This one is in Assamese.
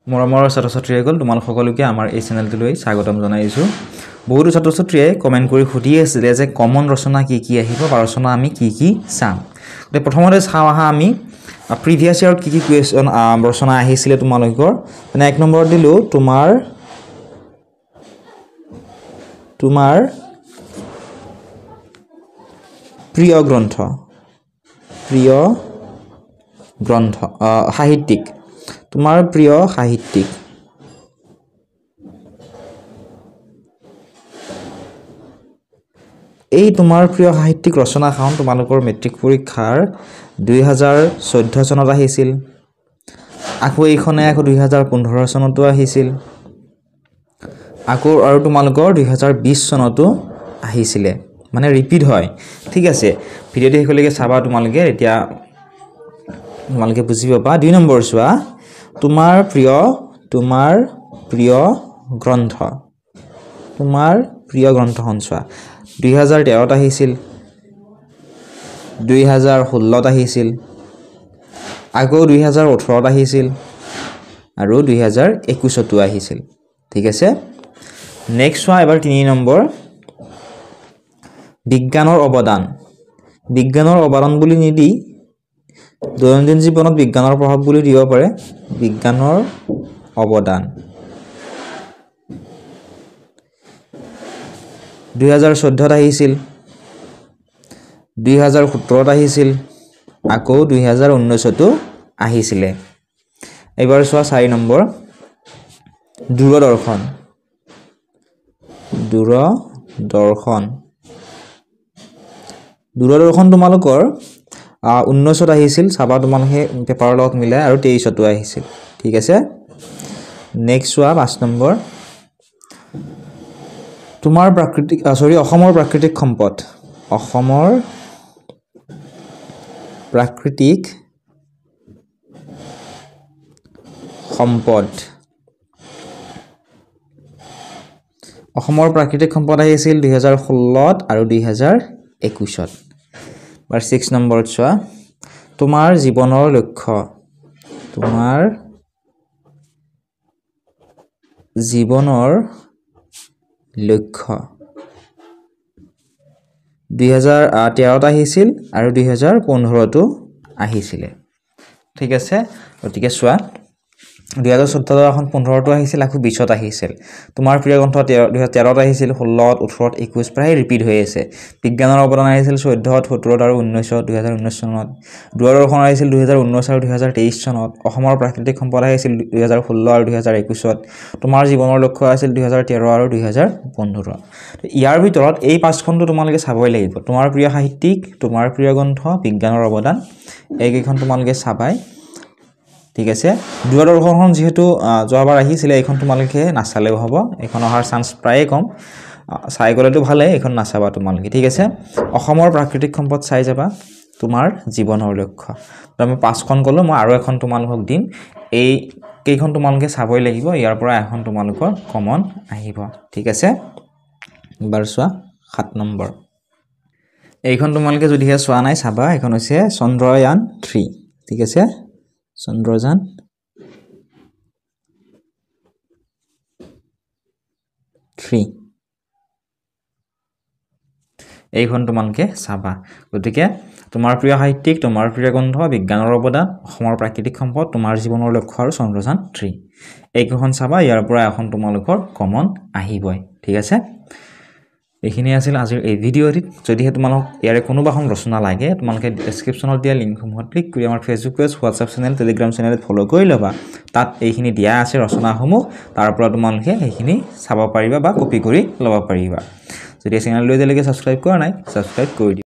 মৰমৰ ছাত্ৰ-ছাত্ৰীসকল তোমালোক সকলোকে আমাৰ এই চেনেলটোলৈ স্বাগতম জনাইছো। বহুতো ছাত্ৰ-ছাত্ৰীয়ে কমেন্ট কৰি সুধি আছিল যে কমন ৰচনা কি কি আহিব বা ৰচনা আমি কি কি চাম। তে প্ৰথমতে চাওঁ আহা আমি প্ৰিভিয়াস ইয়াৰ কি কি কোৱেশ্চন ৰচনা আহিছিল তোমালোকৰ। মানে 1 নম্বৰ দিলো তোমাৰ প্ৰিয় গ্ৰন্থ সাহিত্যিক তোমাৰ প্ৰিয় সাহিত্যিক এই তোমাৰ প্ৰিয় সাহিত্যিক ৰচনাখন তোমালোকৰ মেট্ৰিক পৰীক্ষাৰ 2014 চনত আহিছিল। আকৌ এইখনে আকৌ 2015 চনতো আহিছিল। আকৌ আৰু তোমালোকৰ 2020 চনতো আহিছিল। মানে ৰিপিট হয়। ঠিক আছে, ভিডিওটো হেকলৈকে চাবা তোমালোকে, এতিয়া তোমালোকে বুজি পাবা। 2 নম্বৰ চোৱা তোমাৰ প্ৰিয় গ্ৰন্থখন চোৱা। 2013 ত আহিছিল, 2016 ত আহিছিল, আকৌ 2018 ত আহিছিল আৰু 2021 তো আহিছিল। ঠিক আছে, নেক্সট চোৱা এবাৰ 3 নম্বৰ বিজ্ঞানৰ অৱদান বুলি নিদি দৈনন্দিন জীৱনত বিজ্ঞানৰ প্ৰভাৱ বুলি দিব পাৰে। বিজ্ঞানৰ অৱদান 2014 ত আহিছিল, 2017 ত আহিছিল, আকৌ 2019 তো আহিছিল। এবাৰ চোৱা 4 নম্বৰ দূৰদৰ্শন তোমালোকৰ 19 ত আহিছিল, চাবা তোমালোকে পেপাৰৰ লগত মিলাই, আৰু 23 তো আহিছিল। ঠিক আছে, নেক্সট চোৱা 5 নম্বৰ তোমাৰ অসমৰ প্ৰাকৃতিক সম্পদ। অসমৰ প্ৰাকৃতিক সম্পদ আহিছিল 2016 আৰু 2021 ত। 6 নম্বৰত চোৱা তোমাৰ জীৱনৰ লক্ষ্য। 2013 ত আহিছিল আৰু 2015 তো আহিছিল। ঠিক আছে, গতিকে চোৱা 2014 এখন 15 তো আহিছিল, আকৌ 20 ত আহিছিল। তোমাৰ প্ৰিয় গ্ৰন্থ 2013 ত আহিছিল, 16 ত, 18 ত, 21 প্ৰায় ৰিপিট হৈ আছে। বিজ্ঞানৰ অৱদান আহিছিল 14 ত, 17 ত আৰু 2019 চনত। দূৰদৰ্শন আহিছিল 2019 আৰু 2023 চনত। অসমৰ প্ৰাকৃতিক সম্পদ আহিছিল 2016 আৰু 2021 ত। তোমাৰ জীৱনৰ লক্ষ্য আছিল 2013 আৰু 2015। ইয়াৰ ভিতৰত এই 5খনটো তোমালোকে চাবই লাগিব। তোমাৰ প্ৰিয় সাহিত্যিক, তোমাৰ প্ৰিয় গ্ৰন্থ, বিজ্ঞানৰ অৱদান, এইকেইখন তোমালোকে চাবাই। ঠিক আছে, দূৰদৰ্শনখন যিহেতু যোৱাবাৰ আহিছিল, এইখন তোমালোকে নাচালেও হ'ব। এইখন অহাৰ চান্স প্ৰায়ে কম। চাই গ'লেতো ভালেই, এইখন নাচাবা তোমালোকে। ঠিক আছে, অসমৰ প্ৰাকৃতিক সম্পদ চাই যাবা, তোমাৰ জীৱনৰ লক্ষ্য। তো আমি 5খন ক'লোঁ, মই আৰু এখন তোমালোকক দিম। এই কেইখন তোমালোকে চাবই লাগিব, ইয়াৰ পৰা এখন তোমালোকৰ কমন আহিব। ঠিক আছে, এবাৰ চোৱা 7 নম্বৰ। এইখন তোমালোকে যদিহে চোৱা নাই চাবা, এইখন হৈছে চন্দ্ৰয়ান 3। ঠিক আছে, চন্দ্ৰযান 3 এইখন তোমালোকে চাবা। গতিকে তোমাৰ প্ৰিয় সাহিত্যিক, তোমাৰ প্ৰিয় গ্ৰন্থ, বিজ্ঞানৰ অৱদান, অসমৰ প্ৰাকৃতিক সম্পদ, তোমাৰ জীৱনৰ লক্ষ্য আৰু চন্দ্ৰযান 3 এইকেইখন চাবা। ইয়াৰ পৰা এখন তোমালোকৰ কমন আহিবই। ঠিক আছে, এইখিনি আছিল আজিৰ এই ভিডিঅ'টিত। যদিহে তোমালোক ইয়াৰে কোনোবাখন ৰচনা লাগে, তোমালোকে ডেছক্ৰিপশ্যনত দিয়া লিংকসমূহত ক্লিক কৰি আমাৰ Facebook page, WhatsApp channel, Telegram চেনেলত ফ'ল' কৰি ল'বা। তাত এইখিনি দিয়া আছে ৰচনাসমূহ, তাৰ পৰা তোমালোকে সেইখিনি চাব পাৰিবা বা কপি কৰি ল'ব পাৰিবা। যদি চেনেলটো এতিয়ালৈকে ছাবস্ক্ৰাইব কৰা নাই, ছাবস্ক্ৰাইব কৰি দিবা।